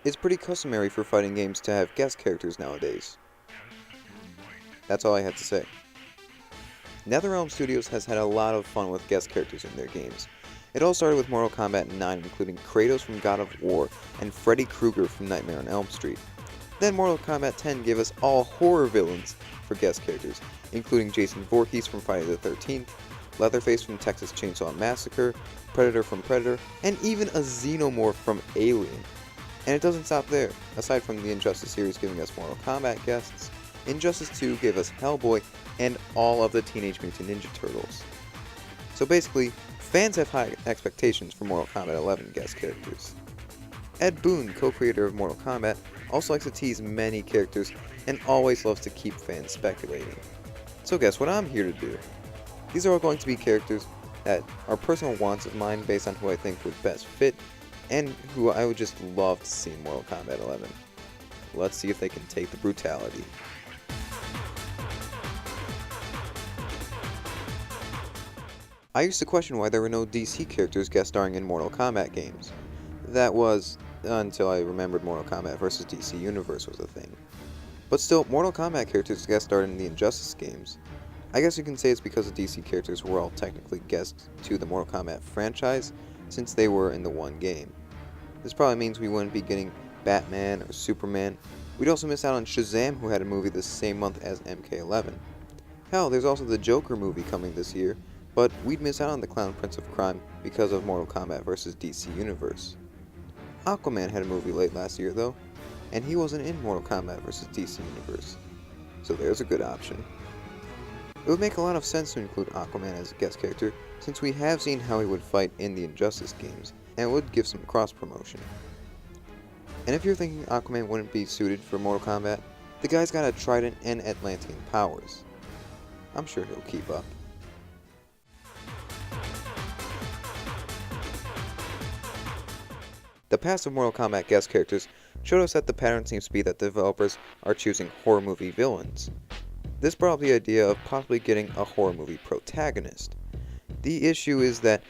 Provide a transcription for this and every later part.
It's pretty customary for fighting games to have guest characters nowadays. That's all I had to say. NetherRealm Studios has had a lot of fun with guest characters in their games. It all started with Mortal Kombat 9, including Kratos from God of War and Freddy Krueger from Nightmare on Elm Street. Then Mortal Kombat 10 gave us all horror villains for guest characters, including Jason Voorhees from Friday the 13th, Leatherface from Texas Chainsaw Massacre, Predator from Predator, and even a Xenomorph from Alien. And it doesn't stop there. Aside from the Injustice series giving us Mortal Kombat guests, Injustice 2 gave us Hellboy and all of the Teenage Mutant Ninja Turtles. So basically, fans have high expectations for Mortal Kombat 11 guest characters. Ed Boon, co-creator of Mortal Kombat, also likes to tease many characters and always loves to keep fans speculating. So guess what I'm here to do? These are all going to be characters that are personal wants of mine based on who I think would best fit and who I would just love to see in Mortal Kombat 11. Let's see if they can take the brutality. I used to question why there were no DC characters guest starring in Mortal Kombat games. That was until I remembered Mortal Kombat vs. DC Universe was a thing. But still, Mortal Kombat characters guest starred in the Injustice games. I guess you can say it's because the DC characters were all technically guests to the Mortal Kombat franchise, since they were in the one game. This probably means we wouldn't be getting Batman or Superman. We'd also miss out on Shazam, who had a movie the same month as MK11. Hell, there's also the Joker movie coming this year, but we'd miss out on the Clown Prince of Crime because of Mortal Kombat vs. DC Universe. Aquaman had a movie late last year though, and he wasn't in Mortal Kombat vs. DC Universe. So there's a good option. It would make a lot of sense to include Aquaman as a guest character, since we have seen how he would fight in the Injustice games, and it would give some cross-promotion. And if you're thinking Aquaman wouldn't be suited for Mortal Kombat, the guy's got a trident and Atlantean powers. I'm sure he'll keep up. The past of Mortal Kombat guest characters showed us that the pattern seems to be that developers are choosing horror movie villains. This brought up the idea of possibly getting a horror movie protagonist. The issue is that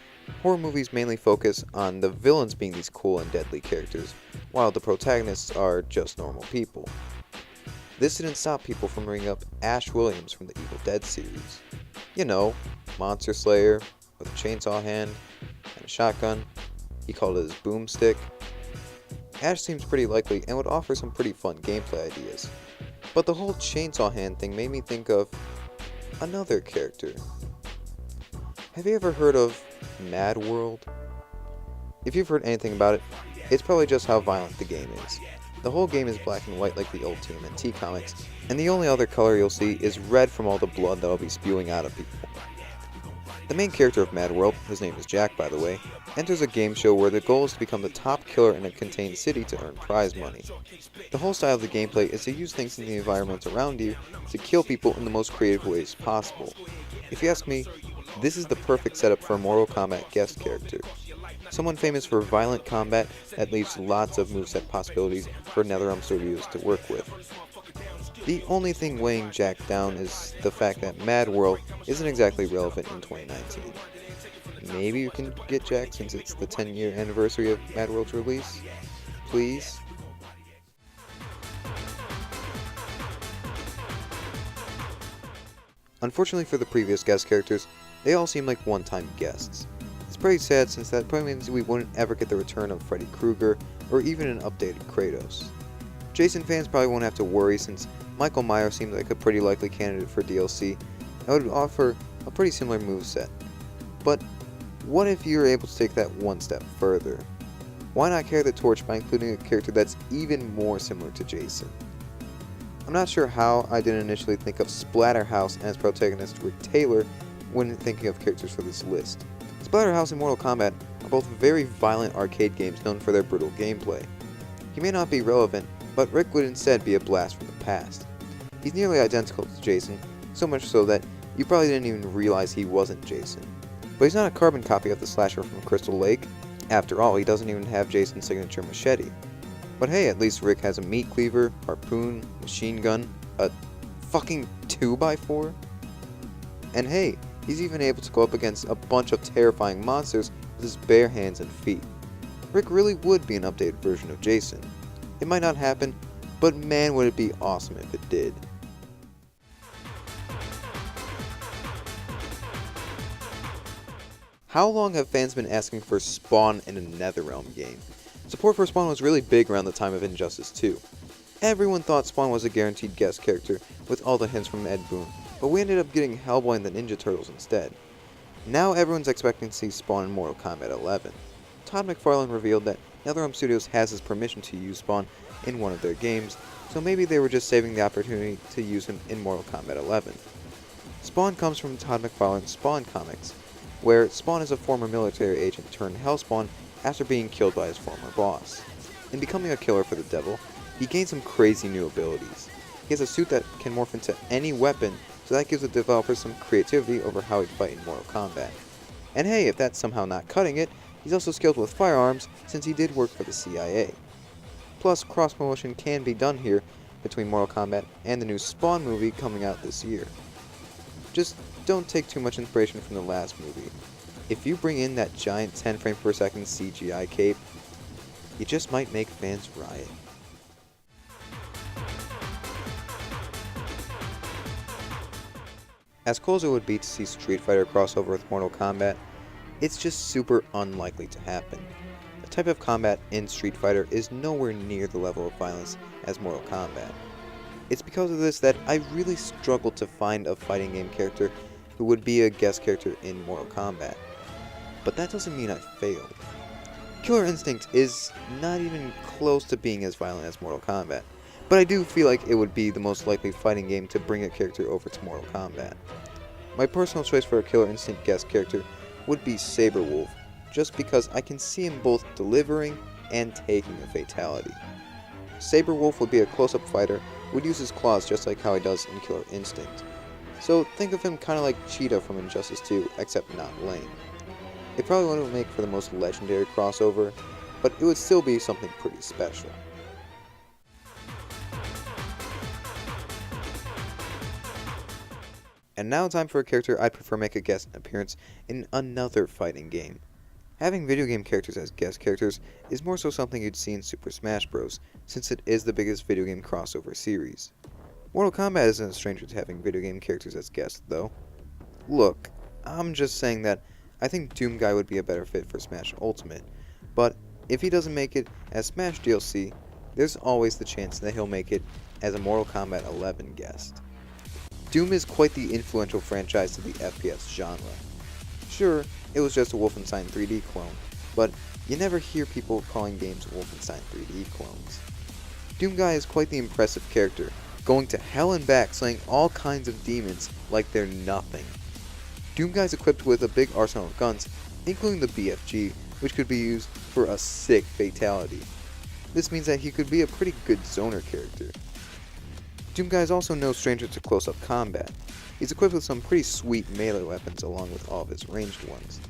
horror movies mainly focus on the villains being these cool and deadly characters, while the protagonists are just normal people. This didn't stop people from bringing up Ash Williams from the Evil Dead series. You know, Monster Slayer, with a chainsaw hand and a shotgun. He called it his boomstick. Ash seems pretty likely and would offer some pretty fun gameplay ideas. But the whole chainsaw hand thing made me think of another character. Have you ever heard of Mad World? If you've heard anything about it, it's probably just how violent the game is. The whole game is black and white like the old TMNT comics, and the only other color you'll see is red from all the blood that'll be spewing out of people. The main character of Mad World, his name is Jack by the way, enters a game show where the goal is to become the top killer in a contained city to earn prize money. The whole style of the gameplay is to use things in the environment around you to kill people in the most creative ways possible. If you ask me, this is the perfect setup for a Mortal Kombat guest character. Someone famous for violent combat that leaves lots of moveset possibilities for NetherRealm Studios to work with. The only thing weighing Jack down is the fact that Mad World isn't exactly relevant in 2019. Maybe you can get Jack since it's the 10-year anniversary of Mad World's release? Please? Unfortunately for the previous guest characters, they all seem like one-time guests. It's pretty sad since that probably means we wouldn't ever get the return of Freddy Krueger or even an updated Kratos. Jason fans probably won't have to worry since Michael Myers seems like a pretty likely candidate for DLC and would offer a pretty similar moveset. But what if you're able to take that one step further? Why not carry the torch by including a character that's even more similar to Jason? I'm not sure how I didn't initially think of Splatterhouse and its protagonist Rick Taylor when thinking of characters for this list. Splatterhouse and Mortal Kombat are both very violent arcade games known for their brutal gameplay. He may not be relevant, but Rick would instead be a blast from the past. He's nearly identical to Jason, so much so that you probably didn't even realize he wasn't Jason. But he's not a carbon copy of the slasher from Crystal Lake. After all, he doesn't even have Jason's signature machete. But hey, at least Rick has a meat cleaver, harpoon, machine gun, a fucking 2x4. And hey, he's even able to go up against a bunch of terrifying monsters with his bare hands and feet. Rick really would be an updated version of Jason. It might not happen, but man would it be awesome if it did. How long have fans been asking for Spawn in a NetherRealm game? Support for Spawn was really big around the time of Injustice 2. Everyone thought Spawn was a guaranteed guest character with all the hints from Ed Boon, but we ended up getting Hellboy and the Ninja Turtles instead. Now everyone's expecting to see Spawn in Mortal Kombat 11. Todd McFarlane revealed that NetherRealm Studios has his permission to use Spawn in one of their games, so maybe they were just saving the opportunity to use him in Mortal Kombat 11. Spawn comes from Todd McFarlane's Spawn comics, where Spawn is a former military agent turned Hellspawn after being killed by his former boss. In becoming a killer for the devil, he gains some crazy new abilities. He has a suit that can morph into any weapon, so that gives the developers some creativity over how he'd fight in Mortal Kombat. And hey, if that's somehow not cutting it, he's also skilled with firearms since he did work for the CIA. Plus, cross-promotion can be done here between Mortal Kombat and the new Spawn movie coming out this year. Just don't take too much inspiration from the last movie. If you bring in that giant 10 frame per second CGI cape, you just might make fans riot. As cool as it would be to see Street Fighter crossover with Mortal Kombat, it's just super unlikely to happen. The type of combat in Street Fighter is nowhere near the level of violence as Mortal Kombat. It's because of this that I really struggled to find a fighting game character who would be a guest character in Mortal Kombat. But that doesn't mean I failed. Killer Instinct is not even close to being as violent as Mortal Kombat, but I do feel like it would be the most likely fighting game to bring a character over to Mortal Kombat. My personal choice for a Killer Instinct guest character would be Saberwolf, just because I can see him both delivering and taking a fatality. Saberwolf would be a close-up fighter who would use his claws just like how he does in Killer Instinct. So think of him kinda like Cheetah from Injustice 2, except not lame. It probably wouldn't make for the most legendary crossover, but it would still be something pretty special. And now time for a character I'd prefer make a guest appearance in another fighting game. Having video game characters as guest characters is more so something you'd see in Super Smash Bros., since it is the biggest video game crossover series. Mortal Kombat isn't a stranger to having video game characters as guests, though. Look, I'm just saying that I think Doomguy would be a better fit for Smash Ultimate, but if he doesn't make it as Smash DLC, there's always the chance that he'll make it as a Mortal Kombat 11 guest. Doom is quite the influential franchise to the FPS genre. Sure, it was just a Wolfenstein 3D clone, but you never hear people calling games Wolfenstein 3D clones. Doomguy is quite the impressive character, going to hell and back slaying all kinds of demons like they're nothing. Doomguy's equipped with a big arsenal of guns, including the BFG, which could be used for a sick fatality. This means that he could be a pretty good zoner character. Doomguy is also no stranger to close-up combat. He's equipped with some pretty sweet melee weapons along with all of his ranged ones.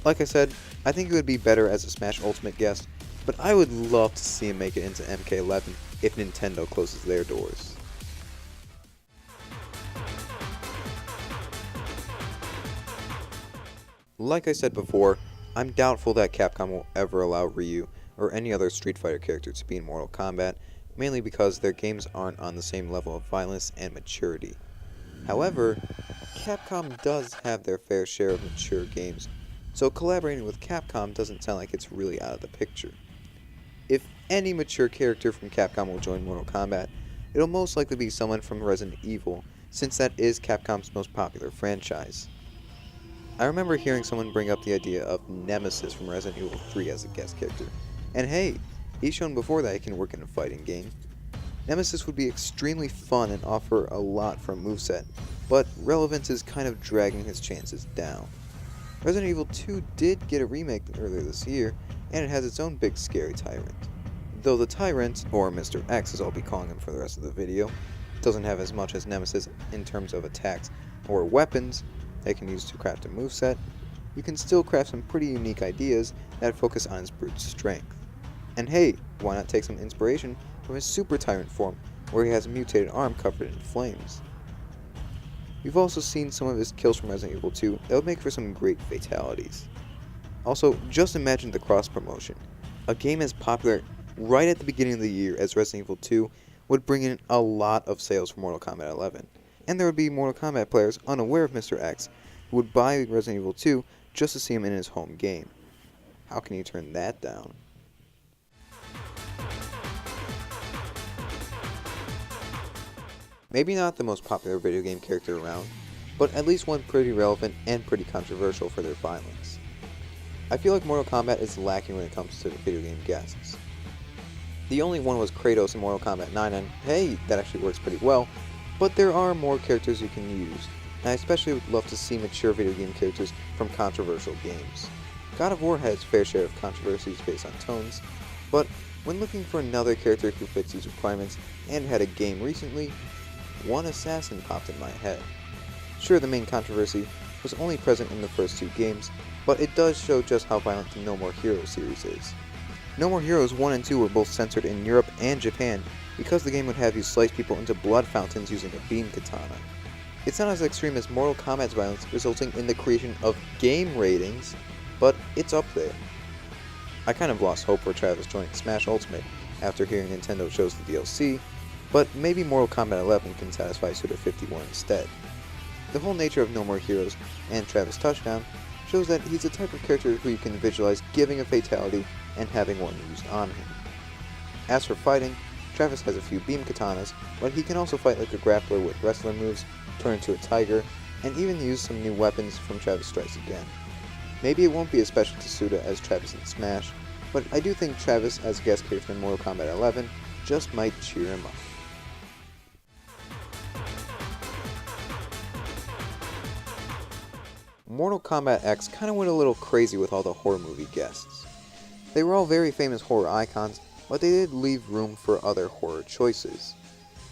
Like I said, I think he would be better as a Smash Ultimate guest, but I would love to see him make it into MK11 if Nintendo closes their doors. Like I said before, I'm doubtful that Capcom will ever allow Ryu or any other Street Fighter character to be in Mortal Kombat, mainly because their games aren't on the same level of violence and maturity. However, Capcom does have their fair share of mature games, so collaborating with Capcom doesn't sound like it's really out of the picture. If any mature character from Capcom will join Mortal Kombat, it'll most likely be someone from Resident Evil, since that is Capcom's most popular franchise. I remember hearing someone bring up the idea of Nemesis from Resident Evil 3 as a guest character, and hey, he's shown before that he can work in a fighting game. Nemesis would be extremely fun and offer a lot for a moveset, but relevance is kind of dragging his chances down. Resident Evil 2 did get a remake earlier this year, and it has its own big scary tyrant. Though the tyrant, or Mr. X as I'll be calling him for the rest of the video, doesn't have as much as Nemesis in terms of attacks or weapons they can use to craft a moveset, you can still craft some pretty unique ideas that focus on his brute strength. And hey, why not take some inspiration from his Super Tyrant form, where he has a mutated arm covered in flames. We've also seen some of his kills from Resident Evil 2 that would make for some great fatalities. Also, just imagine the cross-promotion. A game as popular right at the beginning of the year, as Resident Evil 2 would bring in a lot of sales for Mortal Kombat 11. And there would be Mortal Kombat players unaware of Mr. X who would buy Resident Evil 2 just to see him in his home game. How can you turn that down? Maybe not the most popular video game character around, but at least one pretty relevant and pretty controversial for their violence. I feel like Mortal Kombat is lacking when it comes to video game guests. The only one was Kratos in Mortal Kombat 9, and hey, that actually works pretty well, but there are more characters you can use, and I especially would love to see mature video game characters from controversial games. God of War had its fair share of controversies based on tones, but when looking for another character who fits these requirements and had a game recently, one assassin popped in my head. Sure, the main controversy was only present in the first two games, but it does show just how violent the No More Heroes series is. No More Heroes 1 and 2 were both censored in Europe and Japan because the game would have you slice people into blood fountains using a beam katana. It's not as extreme as Mortal Kombat's violence, resulting in the creation of game ratings, but it's up there. I kind of lost hope for Travis joining Smash Ultimate after hearing Nintendo chose the DLC, but maybe Mortal Kombat 11 can satisfy Suda 51 instead. The whole nature of No More Heroes and Travis Touchdown shows that he's the type of character who you can visualize giving a fatality and having one used on him. As for fighting, Travis has a few beam katanas, but he can also fight like a grappler with wrestler moves, turn into a tiger, and even use some new weapons from Travis Strikes Again. Maybe it won't be as special to Suda as Travis in Smash, but I do think Travis as a guest character in Mortal Kombat 11 just might cheer him up. Mortal Kombat X kinda went a little crazy with all the horror movie guests. They were all very famous horror icons, but they did leave room for other horror choices.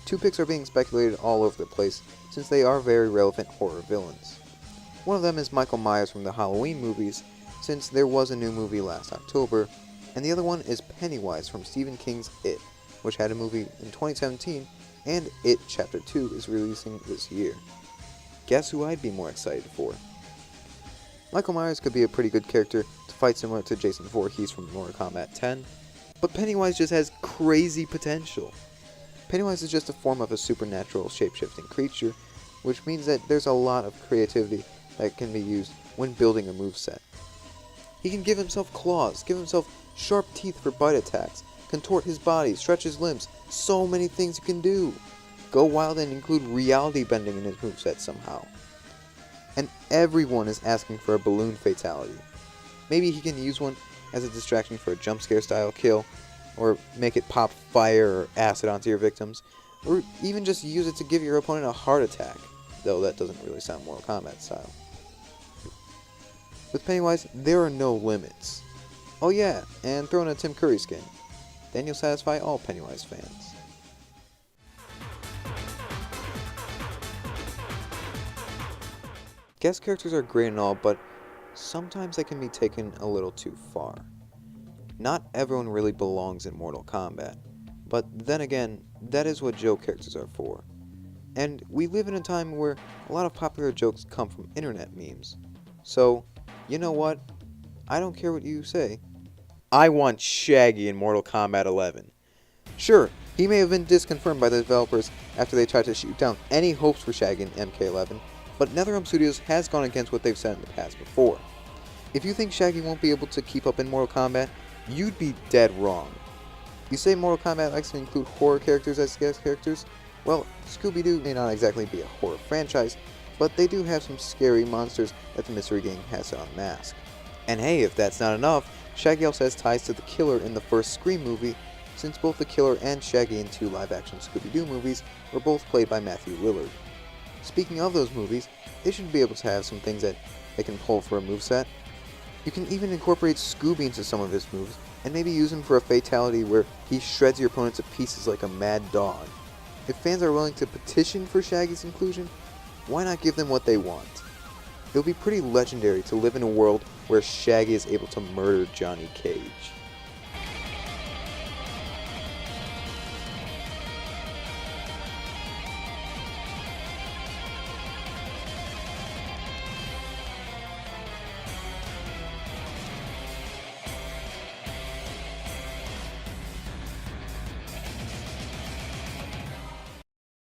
Two picks are being speculated all over the place, since they are very relevant horror villains. One of them is Michael Myers from the Halloween movies, since there was a new movie last October, and the other one is Pennywise from Stephen King's It, which had a movie in 2017, and It Chapter 2 is releasing this year. Guess who I'd be more excited for? Michael Myers could be a pretty good character to fight similar to Jason Voorhees from Mortal Kombat 10, but Pennywise just has crazy potential. Pennywise is just a form of a supernatural shape-shifting creature, which means that there's a lot of creativity that can be used when building a moveset. He can give himself claws, give himself sharp teeth for bite attacks, contort his body, stretch his limbs, so many things he can do. Go wild and include reality bending in his moveset somehow. And everyone is asking for a balloon fatality. Maybe he can use one as a distraction for a jump scare style kill, or make it pop fire or acid onto your victims, or even just use it to give your opponent a heart attack, though that doesn't really sound Mortal Kombat style. With Pennywise, there are no limits. Oh yeah, and throw in a Tim Curry skin. Then you'll satisfy all Pennywise fans. Guest characters are great and all, but sometimes they can be taken a little too far. Not everyone really belongs in Mortal Kombat, but then again, that is what joke characters are for. And we live in a time where a lot of popular jokes come from internet memes. So, you know what? I don't care what you say. I want Shaggy in Mortal Kombat 11. Sure, he may have been disconfirmed by the developers after they tried to shoot down any hopes for Shaggy in MK11, but NetherRealm Studios has gone against what they've said in the past before. If you think Shaggy won't be able to keep up in Mortal Kombat, you'd be dead wrong. You say Mortal Kombat likes to include horror characters as guest characters? Well, Scooby-Doo may not exactly be a horror franchise, but they do have some scary monsters that the Mystery Gang has to unmask. And hey, if that's not enough, Shaggy also has ties to the Killer in the first Scream movie, since both the Killer and Shaggy in two live-action Scooby-Doo movies were both played by Matthew Lillard. Speaking of those movies, they should be able to have some things that they can pull for a moveset. You can even incorporate Scooby into some of his moves, and maybe use him for a fatality where he shreds your opponent to pieces like a mad dog. If fans are willing to petition for Shaggy's inclusion, why not give them what they want? It would be pretty legendary to live in a world where Shaggy is able to murder Johnny Cage.